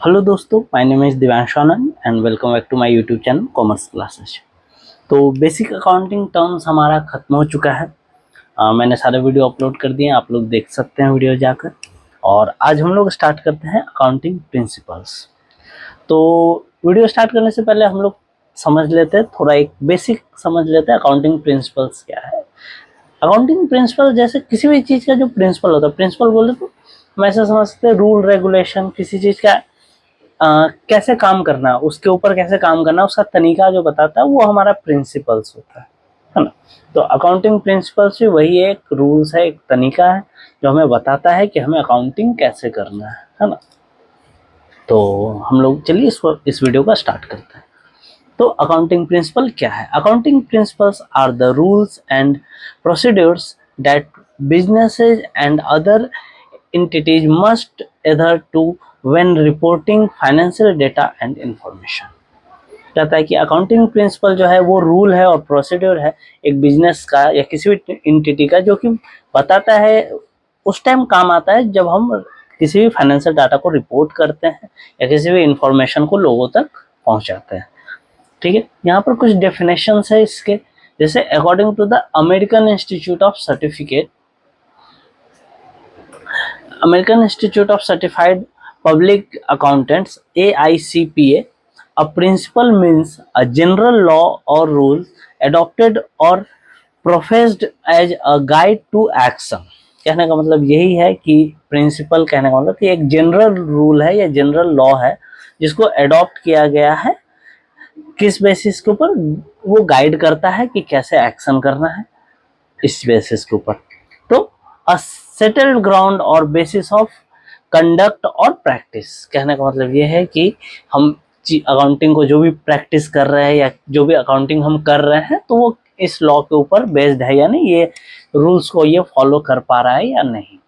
Hello दोस्तों, my name is Divyanshu Anand and welcome back to my YouTube channel commerce classes. तो basic accounting terms हमारा खत्म हो चुका है। मैंने सारे वीडियो अपलोड कर दिए हैं, आप लोग देख सकते हैं वीडियो जाकर। और आज हम लोग स्टार्ट करते हैं अकाउंटिंग प्रिंसिपल्स। तो वीडियो स्टार्ट करने से पहले हम लोग समझ लेते हैं, थोड़ा एक बेसिक समझ लेते हैं अकाउंटिंग प्रिंसिपल्स क्या है। अकाउंटिंग प्रिंसिपल जैसे किसी भी चीज़ का जो प्रिंसिपल होता है, प्रिंसिपल बोले तो हम ऐसा समझते हैं रूल रेगुलेशन, किसी चीज़ का कैसे काम करना, उसके ऊपर कैसे काम करना, उसका तरीका जो बताता है वो हमारा प्रिंसिपल्स होता है ना। तो अकाउंटिंग प्रिंसिपल्स भी वही एक रूल्स है, एक तरीका है जो हमें बताता है कि हमें अकाउंटिंग कैसे करना है ना। तो हम लोग चलिए इस वीडियो का स्टार्ट करते हैं। तो अकाउंटिंग प्रिंसिपल क्या है? Accounting principles are the rules and procedures that businesses and other entities must adhere to when reporting financial data and information। कहता है कि अकाउंटिंग प्रिंसिपल जो है वो रूल है और प्रोसीड्योर है एक बिजनेस का या किसी भी एंटिटी का, जो कि बताता है, उस टाइम काम आता है जब हम किसी भी फाइनेंशियल डाटा को रिपोर्ट करते हैं या किसी भी इंफॉर्मेशन को लोगों तक पहुंचाते हैं। ठीक है, यहाँ पर कुछ डेफिनेशंस है इसके। जैसे according to the American institute of certificate, American Institute of Certified Public Accountants (AICPA), a principle means a general law or rule adopted or professed as a guide to action। कहने का मतलब यही है कि principal कहने का मतलब कि एक जनरल रूल है या जनरल लॉ है जिसको अडॉप्ट किया गया है, किस बेसिस के ऊपर? वो गाइड करता है कि कैसे एक्शन करना है, इस बेसिस के ऊपर। तो अ सेटल्ड ग्राउंड और बेसिस ऑफ कंडक्ट और प्रैक्टिस, कहने का मतलब ये है कि हम अकाउंटिंग को जो भी प्रैक्टिस कर रहे हैं या जो भी अकाउंटिंग हम कर रहे हैं तो वो इस लॉ के ऊपर बेस्ड है या नहीं, ये रूल्स को ये फॉलो कर पा रहा है या नहीं।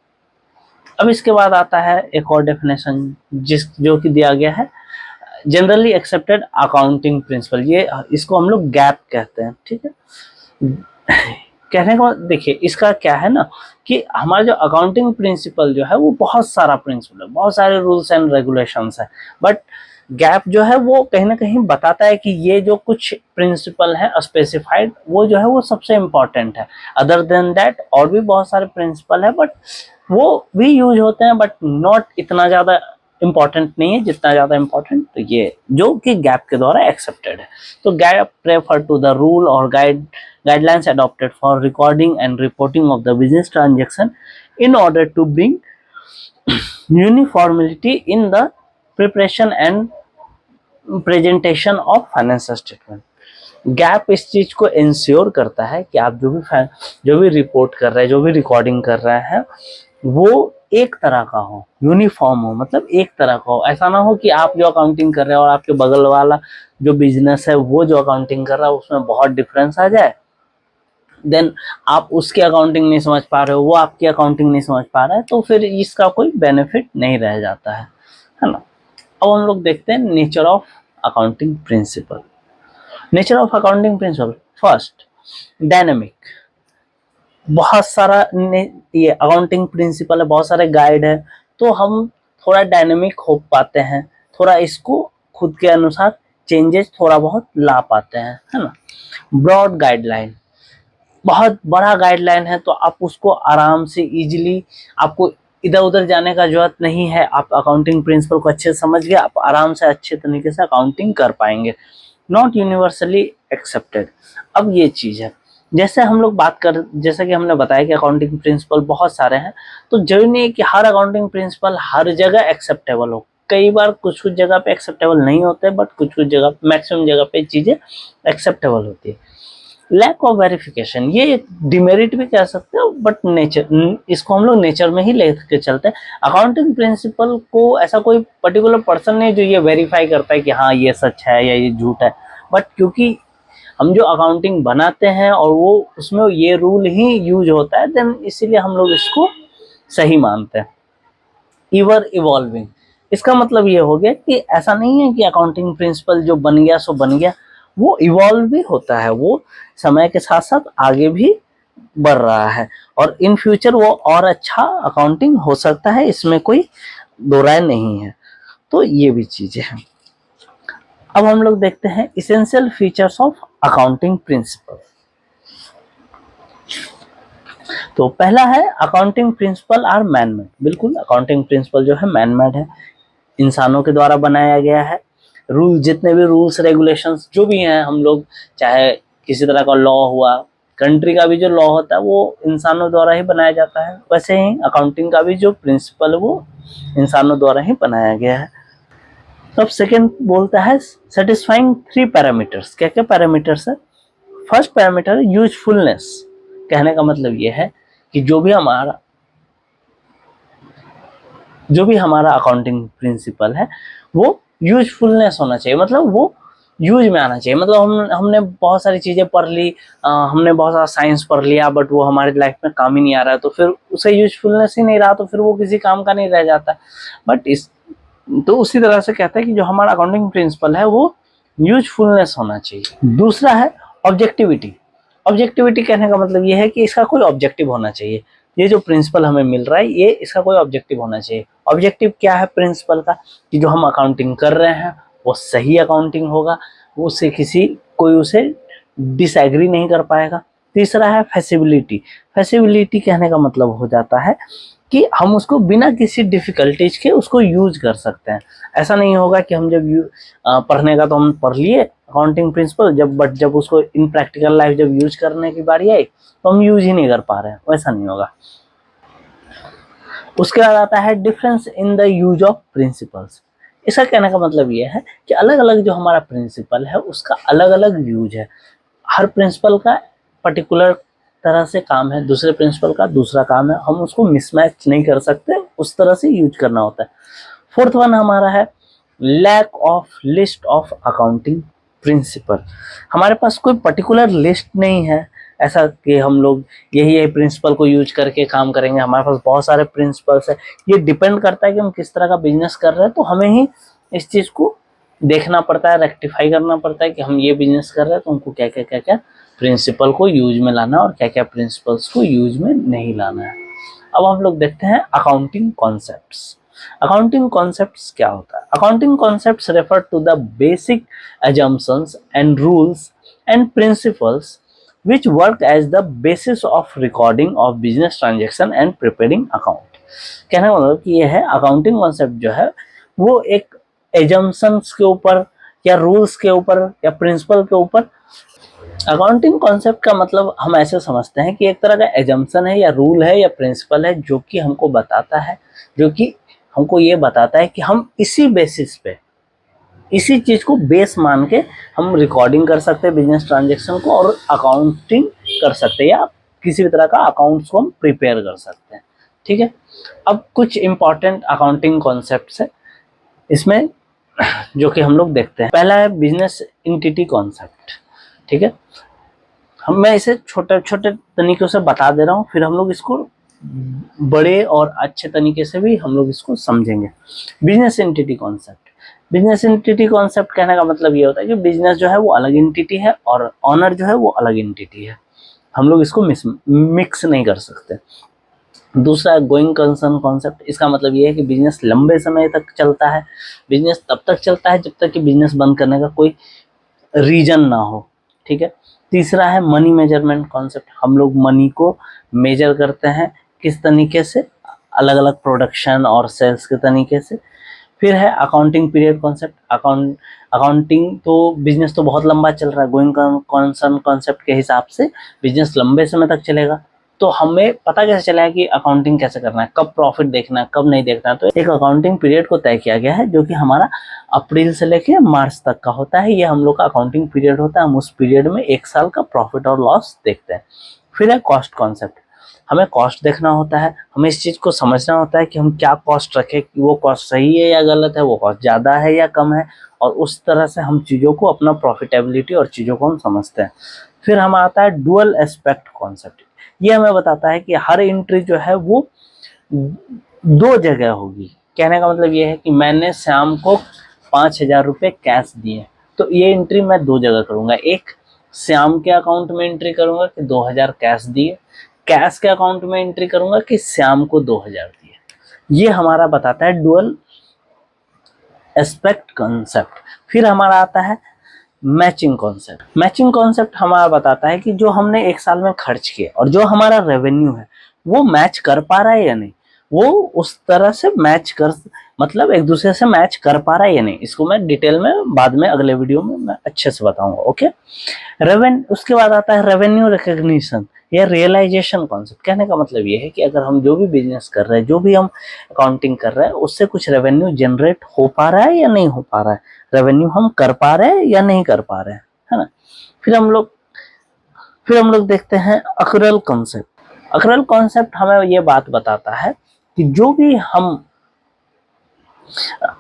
अब इसके बाद आता है एक और डेफिनेशन जो कि दिया गया है, जनरली एक्सेप्टेड अकाउंटिंग प्रिंसिपल। ये इसको हम लोग गैप कहते हैं। ठीक है, कहने का देखिए इसका क्या है ना कि हमारा जो अकाउंटिंग प्रिंसिपल जो है वो बहुत सारा प्रिंसिपल है, बहुत सारे रूल्स एंड रेगुलेशंस है, बट गैप जो है वो कहीं ना कहीं बताता है कि ये जो कुछ प्रिंसिपल है स्पेसिफाइड, वो जो है वो सबसे इम्पोर्टेंट है। अदर देन दैट और भी बहुत सारे प्रिंसिपल है, बट वो भी यूज होते हैं, बट नॉट इतना ज़्यादा इम्पॉर्टेंट नहीं है जितना ज़्यादा इम्पॉर्टेंट तो ये जो कि गैप के द्वारा एक्सेप्टेड है। तो GAAP refer to the rule और guidelines adopted for recording and reporting of the business transaction in order to bring uniformity in the preparation and presentation of financial statement। Gap इस चीज को ensure करता है कि आप जो भी रिपोर्ट कर रहे हैं, जो भी रिकॉर्डिंग कर रहे हैं, वो एक तरह का हो, यूनिफॉर्म हो, मतलब एक तरह का हो। ऐसा ना हो कि आप जो अकाउंटिंग कर रहे हो और आपके बगल वाला जो बिजनेस है वो जो अकाउंटिंग कर रहा है उसमें बहुत डिफरेंस आ जाए, देन आप उसकी अकाउंटिंग नहीं समझ पा रहे हो, वो आपकी अकाउंटिंग नहीं समझ पा रहा है, तो फिर इसका कोई बेनिफिट नहीं रह जाता है ना। अब हम लोग देखते हैं nature of accounting principal. Nature of accounting principal, first dynamic. बहुत सारा ये अकाउंटिंग प्रिंसिपल है, बहुत सारे गाइड है, तो हम थोड़ा डायनेमिक हो पाते हैं, थोड़ा इसको खुद के अनुसार चेंजेस थोड़ा बहुत ला पाते हैं, है ना। ब्रॉड गाइडलाइन, बहुत बड़ा गाइडलाइन है तो आप उसको आराम से इजीली, आपको इधर उधर जाने का जरूरत नहीं है, आप अकाउंटिंग प्रिंसिपल को अच्छे से समझ गए, आप आराम से अच्छे तरीके से अकाउंटिंग कर पाएंगे। Not universally accepted. अब ये चीज़ है, जैसे हम लोग जैसा कि हमने बताया कि अकाउंटिंग प्रिंसिपल बहुत सारे हैं, तो जरूरी नहीं है कि हर अकाउंटिंग प्रिंसिपल हर जगह एक्सेप्टेबल हो। कई बार कुछ कुछ जगह पे एक्सेप्टेबल नहीं होते, बट कुछ कुछ जगह, मैक्सिमम जगह पे चीज़ें एक्सेप्टेबल होती है। लैक ऑफ वेरिफिकेशन, ये डिमेरिट भी कह सकते हो, बट नेचर, इसको हम लोग नेचर में ही लेके चलते हैं। अकाउंटिंग प्रिंसिपल को ऐसा कोई पर्टिकुलर पर्सन नहीं जो ये वेरीफाई करता है कि हाँ ये सच है या ये झूठ है, बट क्योंकि हम जो अकाउंटिंग बनाते हैं और वो उसमें ये रूल ही यूज होता है, देन इसीलिए हम लोग इसको सही मानते हैं। इवर इवॉल्विंग, इसका मतलब ये हो गया कि ऐसा नहीं है कि अकाउंटिंग प्रिंसिपल जो बन गया सो बन गया, वो इवॉल्व भी होता है, वो समय के साथ साथ आगे भी बढ़ रहा है और इन फ्यूचर वो और अच्छा अकाउंटिंग हो सकता है, इसमें कोई दो राय नहीं है। तो ये भी चीजें हैं। अब हम लोग देखते हैं essential features of accounting principle. तो पहला है accounting principle are man made. बिल्कुल, अकाउंटिंग प्रिंसिपल जो है मैन मेड है, इंसानों के द्वारा बनाया गया है। रूल, जितने भी रूल्स रेगुलेशंस जो भी हैं, हम लोग चाहे किसी तरह का लॉ हुआ, कंट्री का भी जो लॉ होता है वो इंसानों द्वारा ही बनाया जाता है, वैसे ही अकाउंटिंग का भी जो प्रिंसिपल है वो इंसानों द्वारा ही बनाया गया है। तब सेकेंड बोलता है सेटिस्फाइंग 3 पैरामीटर्स। क्या क्या पैरामीटर्स है? फर्स्ट पैरामीटर है यूजफुलनेस। कहने का मतलब ये है कि जो भी हमारा अकाउंटिंग प्रिंसिपल है वो यूजफुलनेस होना चाहिए, मतलब वो यूज में आना चाहिए। मतलब हमने बहुत सारी चीजें पढ़ ली, हमने बहुत सारा साइंस पढ़ लिया, बट वो हमारी लाइफ में काम ही नहीं आ रहा है, तो फिर उसे यूजफुलनेस ही नहीं रहा, तो फिर वो किसी काम का नहीं रह जाता। बट तो उसी तरह से कहता है कि जो हमारा अकाउंटिंग प्रिंसिपल है वो यूजफुलनेस होना चाहिए। दूसरा है ऑब्जेक्टिविटी। ऑब्जेक्टिविटी कहने का मतलब ये है कि इसका कोई ऑब्जेक्टिव होना चाहिए। ये जो प्रिंसिपल हमें मिल रहा है ये इसका कोई ऑब्जेक्टिव होना चाहिए। ऑब्जेक्टिव क्या है प्रिंसिपल का? कि जो हम अकाउंटिंग कर रहे हैं वो सही अकाउंटिंग होगा, उससे कोई उसे डिसएग्री नहीं कर पाएगा। तीसरा है फेसिबिलिटी। फेसिबिलिटी कहने का मतलब हो जाता है कि हम उसको बिना किसी डिफिकल्टीज के उसको यूज कर सकते हैं। ऐसा नहीं होगा कि हम जब पढ़ने का तो हम पढ़ लिए अकाउंटिंग प्रिंसिपल, बट जब उसको इन प्रैक्टिकल लाइफ जब यूज करने की बारी आई तो हम यूज ही नहीं कर पा रहे हैं, वैसा नहीं होगा। उसके बाद आता है difference in the use of principles. इसका कहने का मतलब ये है कि अलग अलग जो हमारा प्रिंसिपल है उसका अलग अलग यूज है। हर प्रिंसिपल का पर्टिकुलर तरह से काम है, दूसरे प्रिंसिपल का दूसरा काम है, हम उसको मिसमैच नहीं कर सकते, उस तरह से यूज करना होता है। फोर्थ वन हमारा है lack of list of accounting principle. हमारे पास कोई पर्टिकुलर लिस्ट नहीं है ऐसा कि हम लोग यही प्रिंसिपल को यूज करके काम करेंगे। हमारे पास बहुत सारे प्रिंसिपल्स है, ये डिपेंड करता है कि हम किस तरह का बिजनेस कर रहे हैं, तो हमें ही इस चीज को देखना पड़ता है, रेक्टिफाई करना पड़ता है कि हम ये बिजनेस कर रहे हैं तो हमको क्या क्या क्या क्या प्रिंसिपल को यूज में लाना है और क्या क्या प्रिंसिपल्स को यूज में नहीं लाना है। अब हम लोग देखते हैं अकाउंटिंग कॉन्सेप्ट्स। अकाउंटिंग कॉन्सेप्ट्स क्या होता है? Accounting concepts refer to the basic assumptions and rules and principles which work as the basis of recording of business transaction and preparing account। कहने का मतलब कि ये है अकाउंटिंग कॉन्सेप्ट जो है वो एक एजम्पशंस के ऊपर या रूल्स के ऊपर या प्रिंसिपल के ऊपर। अकाउंटिंग कॉन्सेप्ट का मतलब हम ऐसे समझते हैं कि एक तरह का एजम्पशन है या रूल है या प्रिंसिपल है जो कि हमको बताता है, जो कि हमको ये बताता है कि हम इसी बेसिस पे, इसी चीज को बेस मान के हम रिकॉर्डिंग कर सकते हैं बिजनेस ट्रांजेक्शन को और अकाउंटिंग कर सकते हैं या किसी भी तरह का अकाउंट्स को हम प्रिपेयर कर सकते हैं। ठीक है, अब कुछ इंपॉर्टेंट अकाउंटिंग कॉन्सेप्ट्स है इसमें जो कि हम लोग देखते हैं। पहला है बिजनेस एंटिटी कॉन्सेप्ट। ठीक है, मैं इसे छोटे छोटे तरीकों से बता दे रहा हूँ, फिर हम लोग इसको बड़े और अच्छे तरीके से भी हम लोग इसको समझेंगे। Business entity concept. Business entity concept कहने का मतलब ये होता है कि बिजनेस जो है वो अलग एंटिटी है और ऑनर जो है वो अलग एंटिटी है, हम लोग इसको मिक्स नहीं कर सकते। दूसरा गोइंग कंसर्न कॉन्सेप्ट। इसका मतलब ये है कि बिजनेस लंबे समय तक चलता है, बिजनेस तब तक चलता है जब तक कि बिजनेस बंद करने का कोई रीजन ना हो। ठीक है, तीसरा है मनी मेजरमेंट कॉन्सेप्ट। हम लोग मनी को मेजर करते हैं किस तरीके से? अलग अलग प्रोडक्शन और सेल्स के तरीके से। फिर है अकाउंटिंग पीरियड कॉन्सेप्ट। अकाउंटिंग तो बिजनेस तो बहुत लंबा चल रहा है, गोइंग कंसर्न कॉन्सेप्ट के हिसाब से बिजनेस लंबे समय तक चलेगा, तो हमें पता कैसे चलेगा कि अकाउंटिंग कैसे करना है, कब प्रॉफिट देखना है, कब नहीं देखना है। तो एक अकाउंटिंग पीरियड को तय किया गया है जो कि हमारा अप्रैल से लेके मार्च तक का होता है। ये हम लोग का अकाउंटिंग पीरियड होता है, हम उस पीरियड में एक साल का प्रॉफिट और लॉस देखते हैं। फिर है कॉस्ट कॉन्सेप्ट। हमें कॉस्ट देखना होता है, हमें इस चीज को समझना होता है कि हम क्या कॉस्ट रखें, कि वो कॉस्ट सही है या गलत है, वो कॉस्ट ज्यादा है या कम है, और उस तरह से हम चीजों को अपना प्रॉफिटेबिलिटी और चीजों को हम समझते हैं। फिर हम आता है डुअल एस्पेक्ट कॉन्सेप्ट। ये हमें बताता है कि हर एंट्री जो है वो 2 जगह होगी। कहने का मतलब ये है कि मैंने श्याम को 5,000 रुपये कैश दिए, तो ये एंट्री मैं 2 जगह करूंगा। एक श्याम के अकाउंट में एंट्री करूंगा कि 2,000 कैश दिए, कैश के अकाउंट में एंट्री करूंगा कि श्याम को 2,000 दिए। ये हमारा बताता है डुअल एस्पेक्ट कॉन्सेप्ट। फिर हमारा आता है मैचिंग कॉन्सेप्ट। मैचिंग कॉन्सेप्ट हमारा बताता है कि जो हमने एक साल में खर्च किए और जो हमारा रेवेन्यू है वो मैच कर पा रहा है या नहीं, वो उस तरह से मैच कर, मतलब एक दूसरे से मैच कर पा रहा है या नहीं। इसको मैं डिटेल में बाद में अगले वीडियो में मैं अच्छे से बताऊंगा। ओके, उसके बाद आता है रेवेन्यू रिकॉग्निशन या रियलाइजेशन कॉन्सेप्ट। कहने का मतलब ये है कि अगर हम जो भी बिजनेस कर रहे हैं, जो भी हम अकाउंटिंग कर रहे हैं, उससे कुछ रेवेन्यू जनरेट हो पा रहा है या नहीं हो पा रहा है, रेवेन्यू हम कर पा रहे हैं या नहीं कर पा रहे हैं, है ना। फिर हम लोग देखते हैं अक्रूअल कॉन्सेप्ट। अक्रूअल कॉन्सेप्ट हमें ये बात बताता है कि जो भी हम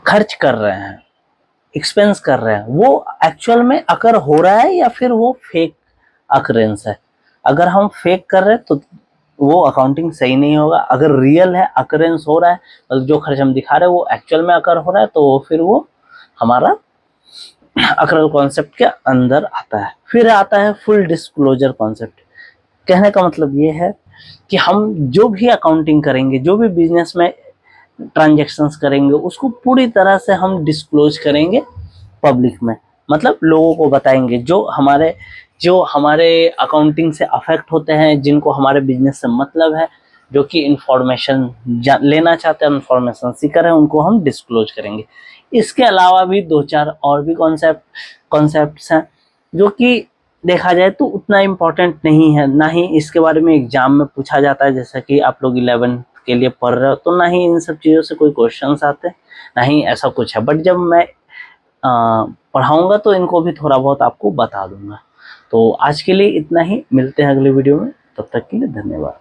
खर्च कर रहे हैं, एक्सपेंस कर रहे हैं, वो एक्चुअल में अकर हो रहा है या फिर वो फेक अकरेंस है। अगर हम फेक कर रहे हैं तो वो अकाउंटिंग सही नहीं होगा। अगर रियल है, अकरेंस हो रहा है, मतलब जो खर्च हम दिखा रहे हैं वो एक्चुअल में अकर हो रहा है, तो फिर वो हमारा अक्रूअल कॉन्सेप्ट के अंदर आता है। फिर आता है फुल डिस्क्लोजर कॉन्सेप्ट। कहने का मतलब ये है कि हम जो भी अकाउंटिंग करेंगे, जो भी बिजनेस में ट्रांजैक्शंस करेंगे, उसको पूरी तरह से हम डिस्क्लोज करेंगे पब्लिक में, मतलब लोगों को बताएंगे जो हमारे अकाउंटिंग से अफेक्ट होते हैं, जिनको हमारे बिजनेस से मतलब है, जो कि इंफॉर्मेशन लेना चाहते हैं, इंफॉर्मेशन सीकर है, उनको हम डिस्क्लोज करेंगे। इसके अलावा भी दो चार और भी कॉन्सेप्ट्स हैं जो कि देखा जाए तो उतना इम्पोर्टेंट नहीं है, ना ही इसके बारे में एग्जाम में पूछा जाता है। जैसा कि आप लोग 11th के लिए पढ़ रहे हो, तो ना ही इन सब चीज़ों से कोई क्वेश्चंस आते हैं, ना ही ऐसा कुछ है। बट जब मैं पढ़ाऊंगा तो इनको भी थोड़ा बहुत आपको बता दूंगा। तो आज के लिए इतना ही, मिलते हैं अगले वीडियो में, तब तक के लिए धन्यवाद।